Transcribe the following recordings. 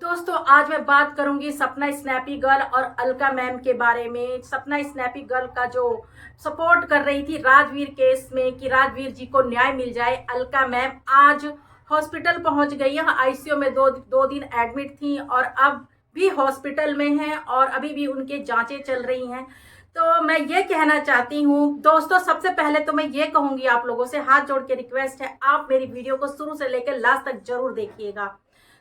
दोस्तों आज मैं बात करूंगी सपना स्नैपी गर्ल और अलका मैम के बारे में। सपना स्नैपी गर्ल का जो सपोर्ट कर रही थी राजवीर केस में कि राजवीर जी को न्याय मिल जाए, अलका मैम आज हॉस्पिटल पहुंच गई है। आईसीयू में दो दिन एडमिट थी और अब भी हॉस्पिटल में हैं और अभी भी उनके जांचें चल रही हैं। तो मैं ये कहना चाहती हूँ दोस्तों, सबसे पहले तो मैं ये कहूंगी आप लोगों से, हाथ जोड़ के रिक्वेस्ट है, आप मेरी वीडियो को शुरू से लेकर लास्ट तक जरूर देखिएगा।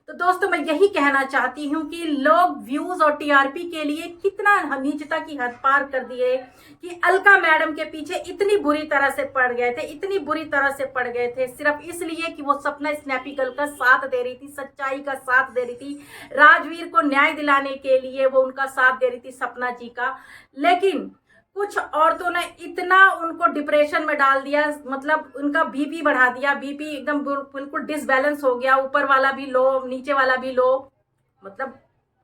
तो दोस्तों मैं यही कहना चाहती हूँ कि लोग व्यूज और टीआरपी के लिए कितना नीचता की हद पार कर दिए कि अलका मैडम के पीछे इतनी बुरी तरह से पड़ गए थे, इतनी बुरी तरह से पड़ गए थे सिर्फ इसलिए कि वो सपना स्नैपी गर्ल का साथ दे रही थी, सच्चाई का साथ दे रही थी, राजवीर को न्याय दिलाने के लिए वो उनका साथ दे रही थी सपना जी का। लेकिन कुछ औरतों ने इतना उनको डिप्रेशन में डाल दिया, मतलब उनका बीपी बढ़ा दिया, बीपी एकदम बिल्कुल डिसबैलेंस हो गया, ऊपर वाला भी लो नीचे वाला भी लो। मतलब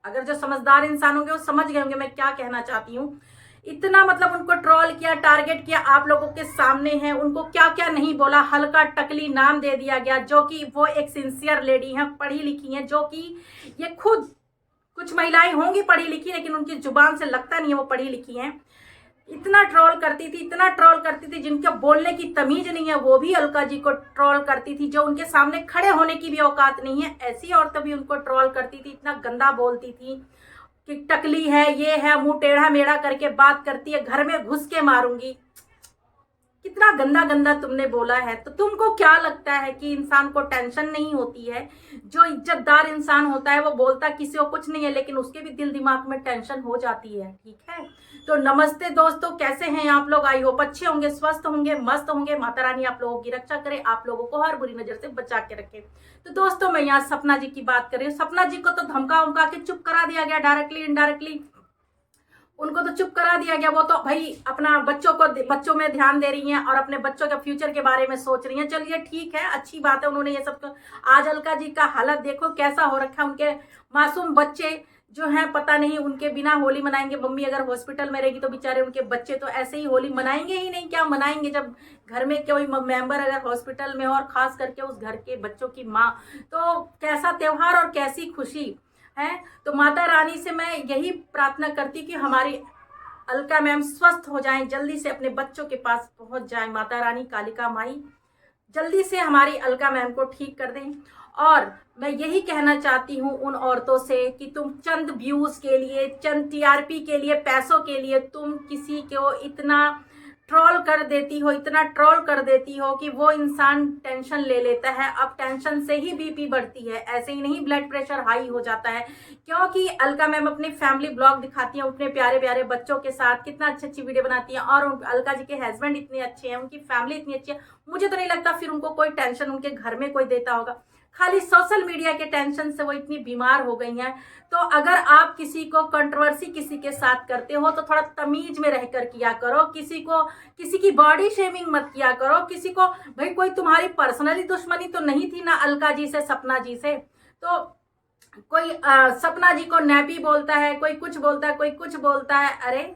अगर जो समझदार इंसान होंगे वो समझ गए होंगे मैं क्या कहना चाहती हूँ। इतना मतलब उनको ट्रोल किया, टारगेट किया, आप लोगों के सामने है, उनको क्या क्या नहीं बोला, हल्का टकली नाम दे दिया गया, जो कि वो एक सिंसियर लेडी हैं, पढ़ी लिखी हैं, जो कि ये खुद कुछ महिलाएं होंगी पढ़ी लिखी लेकिन उनकी जुबान से लगता नहीं है वो पढ़ी लिखी हैं। इतना ट्रोल करती थी, इतना ट्रोल करती थी, जिनके बोलने की तमीज नहीं है वो भी अलका जी को ट्रोल करती थी, जो उनके सामने खड़े होने की भी औकात नहीं है ऐसी औरतें भी उनको ट्रोल करती थी, इतना गंदा बोलती थी कि टकली है, ये है, मुंह टेढ़ा मेढ़ा करके बात करती है, घर में घुस के मारूंगी। कितना गंदा गंदा तुमने बोला है। तो तुमको क्या लगता है कि इंसान को टेंशन नहीं होती है? जो इज्जतदार इंसान होता है वो बोलता किसी को कुछ नहीं है लेकिन उसके भी दिल दिमाग में टेंशन हो जाती है। ठीक है, तो नमस्ते दोस्तों, कैसे हैं आप लोग? आई होप अच्छे होंगे, स्वस्थ होंगे, मस्त होंगे। माता रानी आप लोगों की रक्षा करे, आप लोगों को हर बुरी नजर से बचा के रखे। तो दोस्तों मैं यहाँ सपना जी की बात कर रही हूँ। सपना जी को तो धमका उमका के चुप करा दिया गया, डायरेक्टली इनडायरेक्टली उनको तो चुप करा दिया गया। वो तो भाई अपना बच्चों में ध्यान दे रही हैं और अपने बच्चों के फ्यूचर के बारे में सोच रही हैं। चलिए ठीक है, अच्छी बात है, उन्होंने ये सब। आज अलका जी का हालत देखो कैसा हो रखा है। उनके मासूम बच्चे जो हैं, पता नहीं उनके बिना होली मनाएंगे। मम्मी अगर हॉस्पिटल में रहेगी तो बेचारे उनके बच्चे तो ऐसे ही होली मनाएंगे ही नहीं। क्या मनाएंगे जब घर में कोई मेंबर अगर हॉस्पिटल में हो, और खास करके उस घर के बच्चों की माँ, तो कैसा त्योहार और कैसी खुशी है। तो माता रानी से मैं यही प्रार्थना करती कि हमारी अलका मैम स्वस्थ हो जाएं, जल्दी से अपने बच्चों के पास पहुंच जाएं। माता रानी कालिका माई जल्दी से हमारी अलका मैम को ठीक कर दें। और मैं यही कहना चाहती हूँ उन औरतों से कि तुम चंद व्यूज के लिए, चंद टीआरपी के लिए, पैसों के लिए तुम किसी को इतना ट्रोल कर देती हो, इतना ट्रोल कर देती हो कि वो इंसान टेंशन ले लेता है। अब टेंशन से ही बीपी बढ़ती है, ऐसे ही नहीं ब्लड प्रेशर हाई हो जाता है। क्योंकि अलका मैम अपनी फैमिली ब्लॉग दिखाती हैं अपने प्यारे प्यारे बच्चों के साथ, कितना अच्छी अच्छी वीडियो बनाती हैं, और अलका जी के हस्बैंड इतने अच्छे हैं, उनकी फैमिली इतनी अच्छी है। मुझे तो नहीं लगता फिर उनको कोई टेंशन उनके घर में कोई देता होगा। खाली सोशल मीडिया के टेंशन से वो इतनी बीमार हो गई हैं। तो अगर आप किसी को कंट्रोवर्सी किसी के साथ करते हो तो थोड़ा तमीज में रहकर किया करो। किसी की बॉडी शेमिंग मत किया करो। किसी को भाई कोई तुम्हारी पर्सनली दुश्मनी तो नहीं थी ना अलका जी से, सपना जी से। तो कोई सपना जी को नैपी बोलता है, कोई कुछ बोलता है, कोई कुछ बोलता है। अरे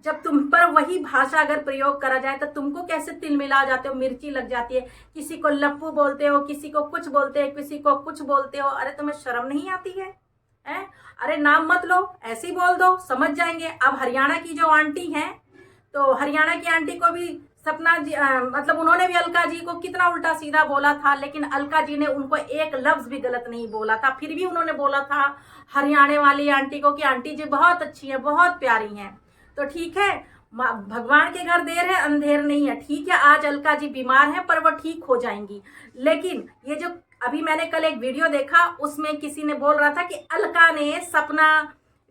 जब तुम पर वही भाषा अगर प्रयोग करा जाए तो तुमको कैसे तिल मिला जाते हो, मिर्ची लग जाती है। किसी को लप्पू बोलते हो, किसी को कुछ बोलते हैं, किसी को कुछ बोलते हो। अरे तुम्हें शर्म नहीं आती है? अरे नाम मत लो, ऐसे ही बोल दो, समझ जाएंगे। अब हरियाणा की जो आंटी हैं, तो हरियाणा की आंटी को भी सपना जी मतलब उन्होंने भी अलका जी को कितना उल्टा सीधा बोला था, लेकिन अलका जी ने उनको एक लफ्ज भी गलत नहीं बोला था। फिर भी उन्होंने बोला था हरियाणा वाली आंटी को कि आंटी जी बहुत अच्छी है, बहुत प्यारी हैं। तो ठीक है, भगवान के घर देर है अंधेर नहीं है। ठीक है, आज अलका जी बीमार है पर वो ठीक हो जाएंगी। लेकिन ये जो अभी मैंने कल एक वीडियो देखा, उसमें किसी ने बोल रहा था कि अलका ने सपना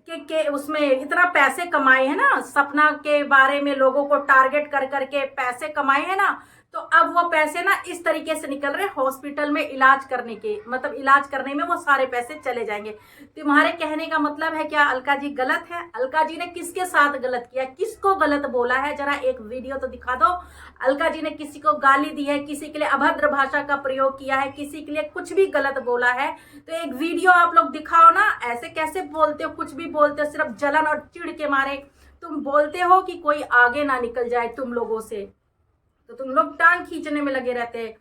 के उसमें इतना पैसे कमाए हैं ना, सपना के बारे में लोगों को टारगेट कर करके पैसे कमाए हैं ना, तो अब वो पैसे ना इस तरीके से निकल रहे हॉस्पिटल में इलाज करने के, मतलब इलाज करने में वो सारे पैसे चले जाएंगे। तुम्हारे कहने का मतलब है क्या अलका जी गलत है? अलका जी ने किसके साथ गलत किया, किसको गलत बोला है? जरा एक वीडियो तो दिखा दो। अलका जी ने किसी को गाली दी है, किसी के लिए अभद्र भाषा का प्रयोग किया है, किसी के लिए कुछ भी गलत बोला है, तो एक वीडियो आप लोग दिखाओ ना। ऐसे कैसे बोलते हो, कुछ भी बोलते हो सिर्फ जलन और चिढ़ के मारे। तुम बोलते हो कि कोई आगे ना निकल जाए तुम लोगों से, तो तुम लोग टांग खींचने में लगे रहते हैं।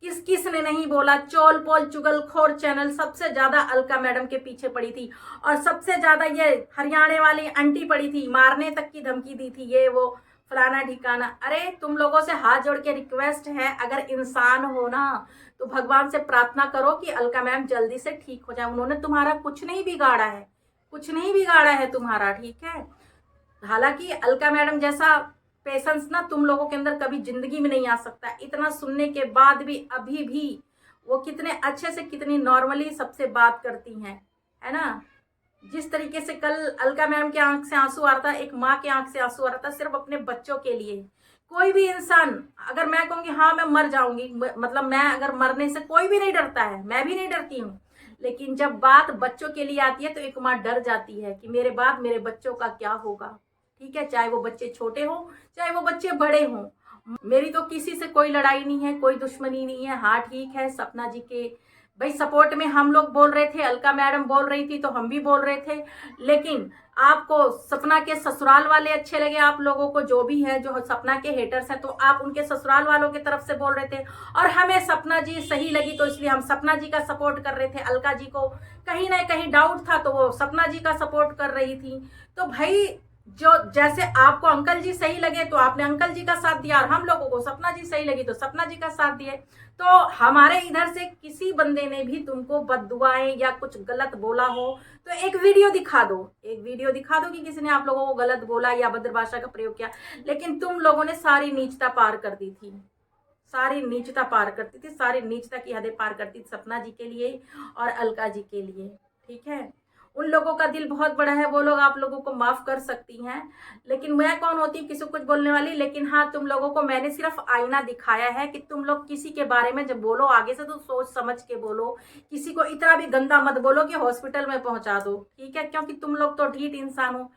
किस किस ने नहीं बोला, चोल पोल चुगलखोर चैनल सबसे ज्यादा अलका मैडम के पीछे पड़ी थी। और सबसे ज्यादा ये हरियाणा वाली आंटी पड़ी थी, मारने तक की धमकी दी थी, ये वो फलाना ठिकाना। अरे तुम लोगों से हाथ जोड़ के रिक्वेस्ट है, अगर इंसान हो ना तो भगवान से प्रार्थना करो कि अलका मैम जल्दी से ठीक हो जाए। उन्होंने तुम्हारा कुछ नहीं बिगाड़ा है, कुछ नहीं बिगाड़ा है तुम्हारा, ठीक है। हालांकि अलका मैडम जैसा पेशेंस ना तुम लोगों के अंदर कभी जिंदगी में नहीं आ सकता। इतना सुनने के बाद भी अभी भी वो कितने अच्छे से, कितनी नॉर्मली सबसे बात करती हैं, है ना। जिस तरीके से कल अलका मैम के आंख से आंसू आ रहा था, एक माँ के आंख से आंसू आ रहा था, सिर्फ अपने बच्चों के लिए। कोई भी इंसान, अगर मैं कहूँगी हाँ मैं मर जाऊंगी, मतलब मैं अगर मरने से कोई भी नहीं डरता है, मैं भी नहीं डरती हूँ, लेकिन जब बात बच्चों के लिए आती है तो एक माँ डर जाती है कि मेरे बाद मेरे बच्चों का क्या होगा, ठीक है। चाहे वो बच्चे छोटे हों, चाहे वो बच्चे बड़े हों। मेरी तो किसी से कोई लड़ाई नहीं है, कोई दुश्मनी नहीं है। हाँ ठीक है, सपना जी के भाई सपोर्ट में हम लोग बोल रहे थे, अलका मैडम बोल रही थी तो हम भी बोल रहे थे। लेकिन आपको सपना के ससुराल वाले अच्छे लगे, आप लोगों को जो भी है, जो सपना के हेटर्स हैं, तो आप उनके ससुराल वालों की तरफ से बोल रहे थे। और हमें सपना जी सही लगी तो इसलिए हम सपना जी का सपोर्ट कर रहे थे। अलका जी को कहीं ना कहीं डाउट था तो वो सपना जी का सपोर्ट कर रही थी। तो भाई जो जैसे आपको अंकल जी सही लगे तो आपने अंकल जी का साथ दिया, और हम लोगों को सपना जी सही लगी तो सपना जी का साथ दिए। तो हमारे इधर से किसी बंदे ने भी तुमको बददुआएं या कुछ गलत बोला हो तो एक वीडियो दिखा दो, एक वीडियो दिखा दो कि किसी ने आप लोगों को गलत बोला या अभद्र भाषा का प्रयोग किया। लेकिन तुम लोगों ने सारी नीचता पार कर दी थी, सारी नीचता पार करती थी, सारी नीचता की हदें पार करती थी सपना जी के लिए और अलका जी के लिए, ठीक है। उन लोगों का दिल बहुत बड़ा है, वो लोग आप लोगों को माफ कर सकती हैं। लेकिन मैं कौन होती हूँ किसी को कुछ बोलने वाली। लेकिन हाँ, तुम लोगों को मैंने सिर्फ आईना दिखाया है कि तुम लोग किसी के बारे में जब बोलो आगे से तो सोच समझ के बोलो। किसी को इतना भी गंदा मत बोलो कि हॉस्पिटल में पहुंचा दो, ठीक है। क्योंकि तुम लोग तो ढीठ इंसान हो,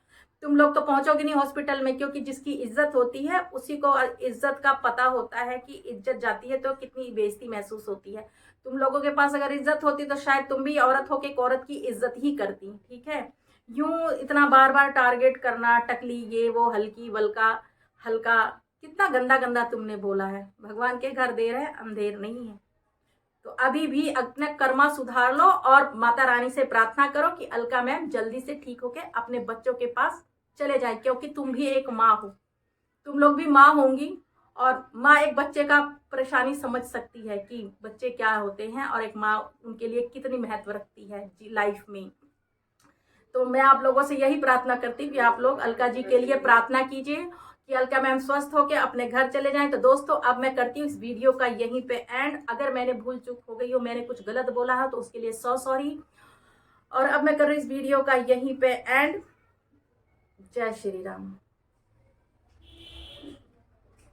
तुम लोग तो पहुंचोगे नहीं हॉस्पिटल में। क्योंकि जिसकी इज्जत होती है उसी को इज्जत का पता होता है कि इज्जत जाती है तो कितनी बेइज्जती महसूस होती है। तुम लोगों के पास अगर इज्जत होती तो शायद तुम भी औरत हो के एक औरत की इज्जत ही करती, ठीक है। यूं इतना बार बार टारगेट करना, टकली ये वो, हल्की वल्का हल्का, कितना गंदा गंदा तुमने बोला है। भगवान के घर देर है अंधेर नहीं है। तो अभी भी अपना कर्मा सुधार लो और माता रानी से प्रार्थना करो कि अलका मैम जल्दी से ठीक होके अपने बच्चों के पास चले जाए। क्योंकि तुम भी एक माँ हो, तुम लोग भी माँ होंगी, और माँ एक बच्चे का परेशानी समझ सकती है कि बच्चे क्या होते हैं और एक माँ उनके लिए कितनी महत्व रखती है लाइफ में। तो मैं आप लोगों से यही प्रार्थना करती हूँ कि आप लोग अलका जी के लिए प्रार्थना कीजिए कि अलका मैम स्वस्थ होकर अपने घर चले जाएं। तो दोस्तों अब मैं करती हूँ इस वीडियो का यहीं पे एंड। अगर मैंने भूल चूक हो गई हो, मैंने कुछ गलत बोला है तो उसके लिए सॉरी। और अब मैं कर रही हूँ इस वीडियो का यहीं पे एंड। जय श्री राम।